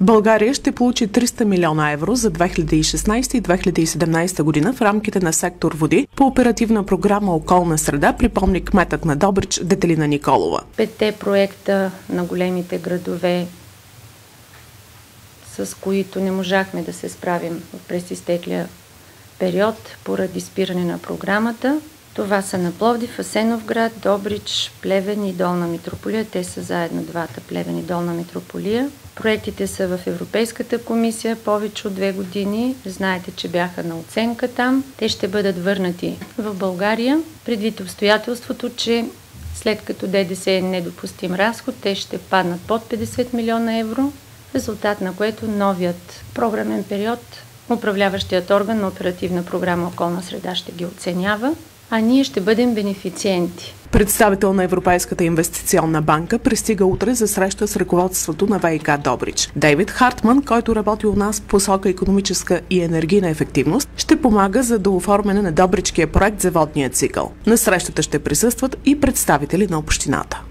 България ще получи 300 милиона евро за 2016 и 2017 година в рамките на сектор води по оперативна програма Околна среда, припомни кметът на Добрич Детелина Николова. 5 проекта на големите градове, с които не можахме да се справим през изтеклия период поради спиране на програмата. Това са на Пловдив, Асеновград, Добрич, Плевен и Долна Митрополия. Те са заедно двата, Плевен и Долна Митрополия. Проектите са в Европейската комисия повече от 2 години. Знаете, че бяха на оценка там. Те ще бъдат върнати в България, предвид обстоятелството, че след като ДДС е недопустим разход, те ще паднат под 50 милиона евро, в резултат на което новият програмен период, управляващият орган на оперативна програма Околна среда ще ги оценява, а ние ще бъдем бенефициенти. Представител на Европейската инвестиционна банка пристига утре за среща с ръководството на ВиК Добрич. Дейвид Хартман, който работи у нас в посока икономическа и енергийна ефективност, ще помага за дооформяне на Добричкия проект за водния цикъл. На срещата ще присъстват и представители на общината.